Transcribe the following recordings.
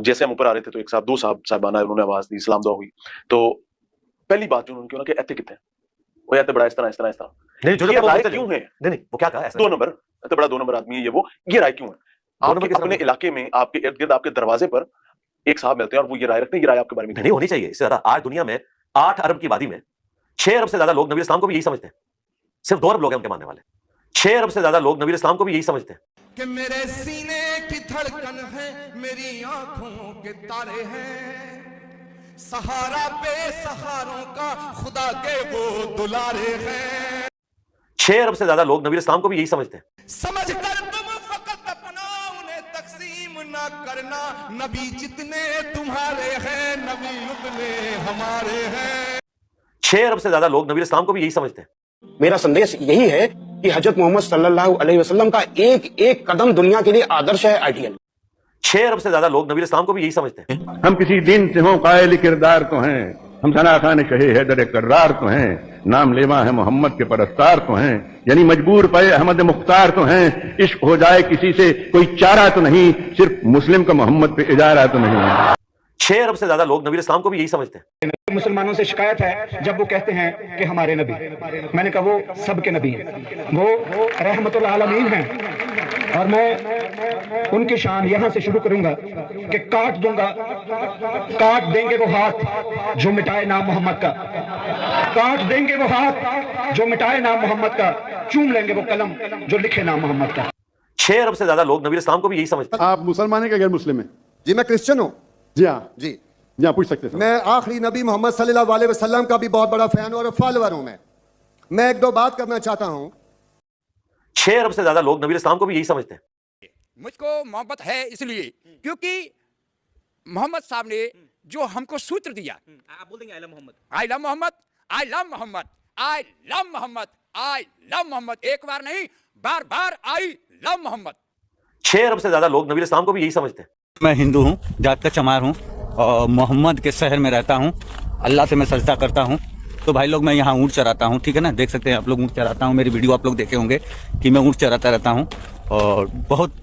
जैसे हम ऊपर आ रहे थे तो एक साहब, दो साहबाना उन्होंने आवाज दी, इस्लाम दुआ हुई। तो पहली बात जो उन्होंने कि एथिक कितने वो याते बड़ा इस तरह नहीं, जो ये वो राय बोलते क्यों है? नहीं वो क्या कहा ऐसा? 2 नंबर, इतना बड़ा 2 नंबर आदमी है ये राय क्यों है? आपके अपने इलाके में, आपके इर्द गिर्द, आपके दरवाजे पर एक साहब मिलते हैं और वो ये राय रखते हैं, ये राय आपके बारे में नहीं होनी चाहिए। इससे ज्यादा आज दुनिया में 8 अरब की आबादी में 6 अरब से ज्यादा लोग नबी इस्लाम को भी यही समझते हैं। सिर्फ 2 अरब लोग हैं उनके मानने वाले। 6 अरब से ज्यादा लोग नबी इस्लाम को भी यही समझते हैं कि मेरे सीने की धड़कन है, मेरी आंखों के तारे हैं, सहारा पे सहारों का खुदा के वो दुलारे हैं। 6 अरब से ज्यादा लोग नबी इस्लाम को भी यही समझते हैं। समझ कर तुम फकत अपना उन्हें तकसीम ना करना, नबी जितने तुम्हारे हैं नबी उतने हमारे हैं। 6 अरब से ज्यादा लोग नबी इस्लाम को भी यही समझते हैं। मेरा संदेश यही है कि हजरत मोहम्मद सल्लल्लाहु अलैहि वसल्लम का एक एक कदम दुनिया के लिए आदर्श है, आइडियल। 6 अरब से ज्यादा लोग नबी इस्लाम को भी यही समझते हैं। हम किसी दिन से हों कायल किरदार तो हैं, हम सना खान शहे हैदर कर्रार तो हैं, नाम लेवा है मोहम्मद के परस्तार तो हैं, यानी मजबूर पे अहमद मुख्तार तो हैं। इश्क हो जाए किसी से कोई चारा तो नहीं, सिर्फ मुस्लिम का मोहम्मद पे इजारा तो नहीं। 6 अरब से ज्यादा लोग नबी इस्लाम को भी यही समझते हैं। मुसलमानों से शिकायत है जब वो कहते हैं कि हमारे नबी, मैंने कहा वो सबके नबी हैं, वो रहमतुल आलमीन हैं। और मैं उनकी शान यहां से शुरू करूंगा कि काट देंगे वो हाथ जो मिटाए नाम मोहम्मद का, काट देंगे वो हाथ जो मिटाए नाम मोहम्मद का, चूम लेंगे वो कलम जो लिखे नाम मोहम्मद का। 6 अरब से ज्यादा लोग नबी इस्लाम को भी यही समझते हैं। आप मुसलमान हैं क्या गैर मुस्लिम हैं? जी मैं क्रिश्चियन हूँ। जी हाँ जी पूछ सकते हैं। मैं आखिरी नबी मोहम्मद सल्लल्लाहु अलैहि वसल्लम का भी बहुत बड़ा फैन और फॉलोअर हूँ। मैं एक दो बात करना चाहता हूँ। 6 अरब से ज्यादा लोग नबी इस्लाम को भी यही समझते हैं। मुझको मोहब्बत है इसलिए क्योंकि मोहम्मद साहब ने जो हमको सूत्र दिया, आप बोल देंगे I love Muhammad, I love Muhammad, I love Muhammad, I love Muhammad, I love Muhammad, एक बार नहीं बार बार आई लव मोहम्मद। 6 अरब से ज्यादा लोग नबी इस्लाम को भी यही समझते हैं। मैं हिंदू हूँ, जात का चमार हूँ और मोहम्मद के शहर में रहता हूँ, अल्लाह से मैं सजदा करता हूँ। तो भाई लोग मैं यहाँ ऊँट चराता हूँ, ठीक है ना, देख सकते हैं आप लोग ऊँट चराता हूँ, मेरी वीडियो आप लोग देखे होंगे कि मैं ऊँट चराता रहता हूँ और बहुत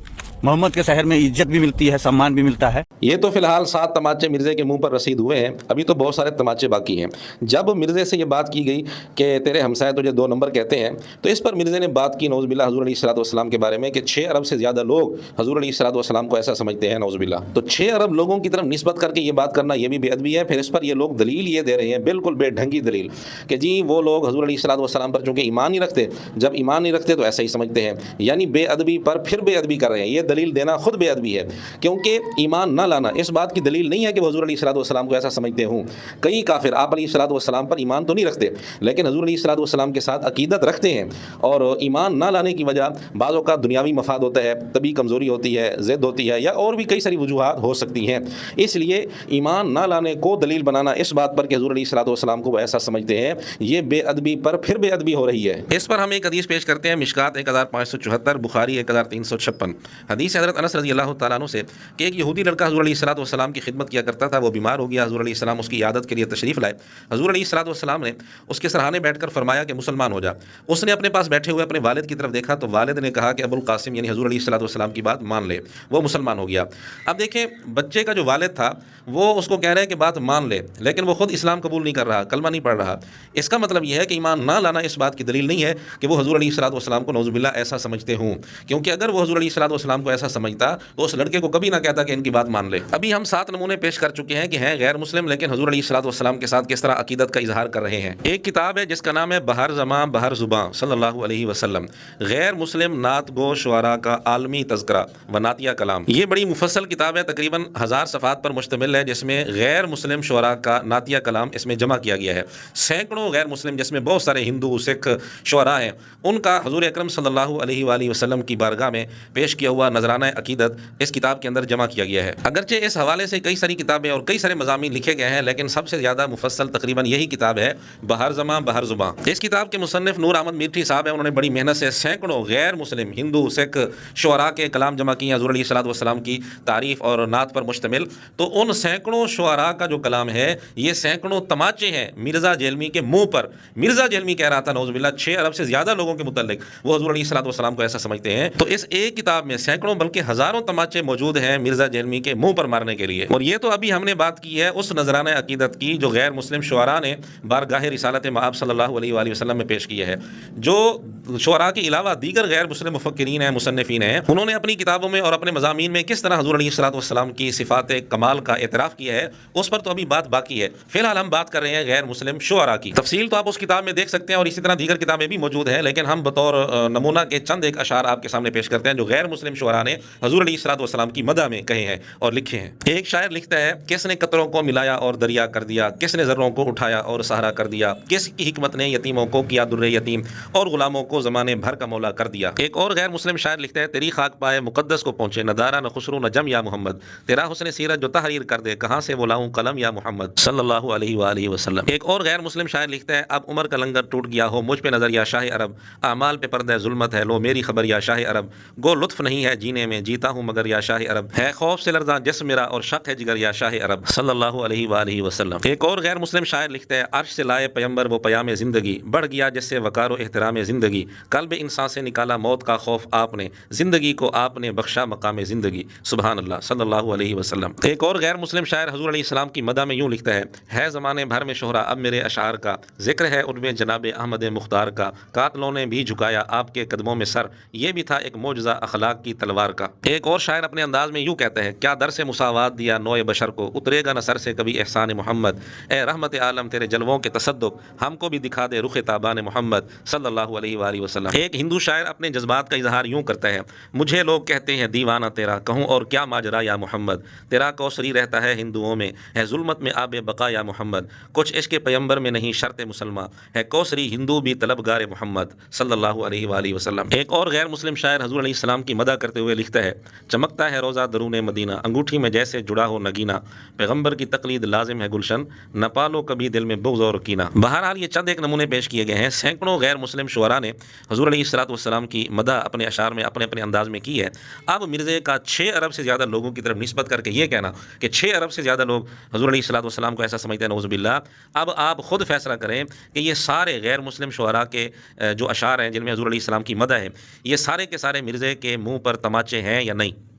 मोहम्मद के शहर में इज्जत भी मिलती है, सम्मान भी मिलता है। ये तो फिलहाल 7 तमाचे मिर्ज़े के मुंह पर रसीद हुए हैं, अभी तो बहुत सारे तमाचे बाकी हैं। जब मिर्ज़े से ये बात की गई कि तेरे हमसाए तुझे 2 नंबर कहते हैं, तो इस पर मिर्ज़े ने बात की नौज़ुबिल्लाह हुज़ूर अलैहिस्सलातु वस्सलाम के बारे में कि 6 अरब से ज़्यादा लोग हुज़ूर अलैहिस्सलातु वस्सलाम को ऐसा समझते हैं, नौज़ुबिल्लाह। तो 6 अरब लोगों की तरफ निस्बत करके ये बात करना ये भी बेअदबी है। फिर इस पर ये लोग दलील ये दे रहे हैं, बिल्कुल बेढंगी दलील, कि जी वो लोग हुज़ूर अलैहिस्सलातु वस्सलाम पर चूँकि ईमान नहीं रखते, जब ईमान नहीं रखते तो ऐसा ही समझते हैं, यानी बेअदबी पर फिर बेअदबी कर रहे हैं। ये दलील देना खुद बेअदबी है, क्योंकि ईमान ना लाना इस बात की दलील नहीं है कि हुज़ूर अलैहिस्सलातु वस्सलाम को ऐसा समझते हूँ। कई काफिर आप अलैहिस्सलातु वस्सलाम पर ईमान तो नहीं रखते, लेकिन हुज़ूर अलैहिस्सलातु वस्सलाम के साथ अकीदत रखते हैं, और ईमान ना लाने की वजह बाज़ों का दुनियावी मफाद होता है, तभी कमज़ोरी होती है, ज़िद होती है, या और भी कई सारी वजूहात हो सकती हैं। इसलिए ईमान ना लाने को दलील बनाना इस बात पर कि हुज़ूर अलैहिस्सलातु वस्सलाम को वो ऐसा समझते हैं, ये बेअदबी पर फिर बेअदबी हो रही है। इस पर हम एक हदीस पेश करते हैं, मिशकात 1574, बुखारी 1356। हदीस हज़रत अनस रज़ियल्लाहु तआला अन्हु से कि एक यहूदी लड़का हुज़ूर अलैहिस्सलातु वस्सलाम की खिदमत किया करता था। वो बीमार हो गया, हुज़ूर अलैहिस्सलाम उसकी इयादत के लिए तशरीफ़ लाए। हुज़ूर अलैहिस्सलातु वस्सलाम ने उसके सरहाने बैठकर फरमाया कि मुसलमान हो जा। उसने अपने पास बैठे हुए अपने वालिद की तरफ देखा तो वालिद ने कहा कि अबुल कासिम यानी हुज़ूर अलैहिस्सलातु वस्सलाम की बात मान ले। वो मुसलमान हो गया। अब देखें, बच्चे का जो वालिद था वो उसको कह रहे हैं कि बात मान ले, लेकिन वो खुद इस्लाम कबूल नहीं कर रहा, कलमा नहीं पढ़ रहा। इसका मतलब यह है कि ईमान ना लाना इस बात की दलील नहीं है कि वो हुज़ूर अलैहिस्सलातु वस्सलाम को नौज़ुबिल्लाह ऐसा समझते हों, क्योंकि अगर वो हुज़ूर अलैहिस्सलातु वस्सलाम को ऐसा समझता तो उस लड़के को कभी ना कहता कि इनकी बात मान ले। अभी हम 7 नमूने पेश कर चुके हैं कि हैं गैर मुस्लिम, लेकिन हुज़ूर अलैहिस्सलातु वस्सलाम के साथ किस तरह अकीदत का इजहार कर रहे हैं। एक किताब है जिसका नाम है बहर ज़मां बहर ज़ुबां सल्लल्लाहु अलैहि वसल्लम, गैर मुस्लिम नात गो शुअरा का आलमी तज़किरा व नातिया कलाम। ये बड़ी मुफस्सल किताब है, तकरीबन 1000 सफ़ात पर मुश्तमिल है, जिसमें गैर मुस्लिम शुअरा का नातिया कलाम इसमें जमा किया गया है। सैकड़ों गैर मुस्लिम, जिसमें बहुत सारे हिंदू सिख शुअरा हैं, उनका हुज़ूर अकरम सल्लल्लाहु अलैहि वसल्लम की बारगाह में पेश किया हुआ नजराना अकीदत इस किताब के अंदर जमा किया गया है। अगरचे इस हवाले से कई सारी किताबें और कई सारे मज़ामीन लिखे गए हैं, लेकिन सबसे ज़्यादा मुफस्सल तकरीबन यही किताब है, बहर ज़मां बहर ज़ुबां। इस किताब के मुसन्निफ़ नूर अहमद मीठी साहब हैं, उन्होंने बड़ी मेहनत से सैकड़ों गैर मुस्लिम हिंदू सिख शुअरा के कलाम जमा किए हुज़ूर अलैहिस्सलातु वस्सलाम की तारीफ़ और नात पर मुश्तमिल। तो उन सैकड़ों शुअरा का जो कलाम है, ये सैकड़ों तमाचे हैं मिर्ज़ा जेलमी के मुँह पर। मिर्ज़ा जेलमी कह रहा था नौज़ुबिल्लाह 6 अरब से ज़्यादा लोगों के मुतल्लिक वो हुज़ूर अलैहिस्सलातु वस्सलाम को ऐसा समझते हैं। तो इस एक किताब में सैकड़ों سینکڑوں بلکہ ہزاروں تماچے موجود ہیں مرزا جیلمی کے منہ پر مارنے کے لیے. اور یہ تو ابھی ہم نے بات کی ہے اس نذرانہ عقیدت کی جو غیر مسلم شعراء نے بارگاہ رسالت مآب صلی اللہ علیہ وآلہ وسلم میں پیش کی ہے. جو شعراء کے علاوہ دیگر غیر مسلم مفکرین ہیں، مصنفین ہیں، انہوں نے اپنی کتابوں میں اور اپنے مضامین میں کس طرح حضور علیہ الصلوۃ والسلام کی صفات کمال کا اعتراف کیا ہے، اس پر تو ابھی بات باقی ہے. فی الحال ہم بات کر رہے ہیں غیر مسلم شعراء کی. تفصیل تو آپ اس کتاب میں دیکھ سکتے ہیں اور اسی طرح دیگر کتابیں بھی موجود ہیں، لیکن ہم بطور نمونہ کے چند ایک اشعار آپ کے سامنے پیش کرتے ہیں جو غیر مسلم شعراء نے حضور علیہ الصلوۃ والسلام کی مدح میں کہے ہیں اور لکھے ہیں. ایک شاعر لکھتا ہے، کس نے قطروں کو ملایا اور دریا کر دیا، کس نے ذروں کو اٹھایا اور سہارا کر دیا، کس کی حکمت نے یتیموں کو کیا در یتیم اور غلاموں کو زمانے بھر کا مولا کر دیا. ایک اور غیر مسلم شاعر لکھتا ہے، تیری خاک پائے مقدس کو پہنچے نہ دارا نہ خسرو نہ جم یا محمد، تیرا حسن سیرت جو تحریر کر دے کہاں سے وہ لاؤں قلم یا محمد صلی اللہ علیہ وآلہ وسلم. ایک اور غیر مسلم شاعر لکھتا ہے، اب عمر کا لنگر ٹوٹ گیا ہو مجھ پہ نظر یا شاہ عرب، اعمال پہ پردہ ظلمت ہے لو میری خبر یا شاہ عرب، گو لطف نہیں ہے جینے میں جیتا ہوں مگر یا شاہ عرب، ہے خوف سے لرزاں جسم میرا اور شک ہے جگر یا شاہ عرب صلی اللہ علیہ وآلہ وسلم. ایک اور غیر مسلم شاعر لکھتا ہے، عرش سے لائے پیمبر وہ پیام زندگی، بڑھ گیا جس سے وقار و احترام زندگی، قلب انسان سے نکالا موت کا خوف آپ نے، زندگی کو آپ نے بخشا مقام زندگی سبحان اللہ صلی اللہ علیہ وسلم. ایک اور غیر مسلم شاعر حضور علیہ السلام کی مدح میں یوں لکھتا ہے زمانے بھر میں شہرا اب میرے اشعار کا، ذکر ہے ان میں جناب احمد مختار کا، قاتلوں نے بھی جھکایا آپ کے قدموں میں سر، یہ بھی تھا ایک معجزہ اخلاق کی تلوار کا. ایک اور شاعر اپنے انداز میں یوں کہتا ہے، کیا در سے مساوات دیا نوع بشر کو، اترے گا نہ سر سے کبھی احسان محمد، اے رحمت عالم تیرے جلووں کے تصدق ہم کو بھی دکھا دے رخ تابان محمد صلی اللہ علیہ وآلہ وسلم. ایک ہندو شاعر اپنے جذبات کا اظہار یوں کرتا ہے، مجھے لوگ کہتے ہیں دیوانہ تیرا، کہوں اور کیا ماجرا یا محمد، تیرا کوثری رہتا ہے ہندوؤں میں، ہے ظلمت میں آب بقا یا محمد، کچھ عشق پیمبر میں نہیں شرط مسلمہ، ہے کوثری ہندو بھی طلبگار محمد صلی اللہ علیہ وآلہ وسلم. ایک اور غیر مسلم شاعر حضور علیہ السلام کی مدح کرتے ہوئے لکھتا ہے، چمکتا ہے روزہ درون مدینہ، انگوٹھی میں جیسے جڑا ہو نگینہ، پیغمبر کی تقلید لازم ہے گلشن، نہ پالو کبھی دل میں بغض اور کینہ. بہرحال یہ چند ایک نمونے پیش کیے گئے ہیں. سینکڑوں غیر مسلم شعراء نے حضور علیہ الصلوۃ والسلام کی مدح اپنے اشعار میں اپنے اپنے انداز میں کی ہے. اب مرزے کا 6 ارب سے زیادہ لوگوں کی طرف نسبت کر کے یہ کہنا کہ 6 ارب سے زیادہ لوگ حضور علیہ الصلوۃ والسلام کو ایسا سمجھتے ہیں، نعوذ باللہ. اب آپ خود فیصلہ کریں کہ یہ سارے غیر مسلم شعراء کے جو اشعار ہیں جن میں حضور علیہ السلام کی مدح ہے، یہ سارے کے سارے مرزے کے منہ پر تماچے ہیں یا نہیں.